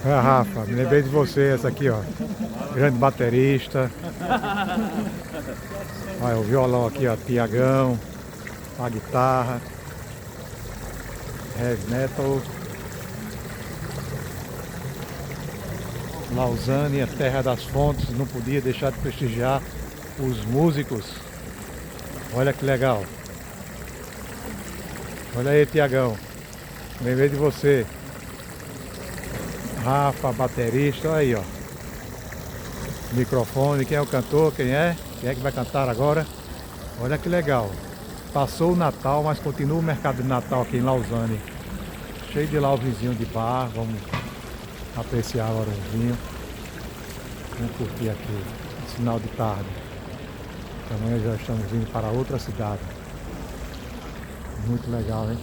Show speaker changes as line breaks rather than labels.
É, Rafa, me lembrei de você, essa aqui, ó. Grande baterista. Olha o violão aqui, ó. Tiagão. A guitarra. Heavy metal. Lausanne, a terra das fontes. Não podia deixar de prestigiar os músicos. Olha que legal. Olha aí, Tiagão. Lembrei de você. Rafa, baterista, olha aí, ó. Microfone, quem é o cantor, quem é? Quem é que vai cantar agora? Olha que legal. Passou o Natal, mas continua o mercado de Natal aqui em Lausanne. Cheio de lá o vizinho de bar. Vamos apreciar agora um vinho. Vamos curtir aqui. Final de tarde. Amanhã já estamos indo para outra cidade. Muito legal, hein?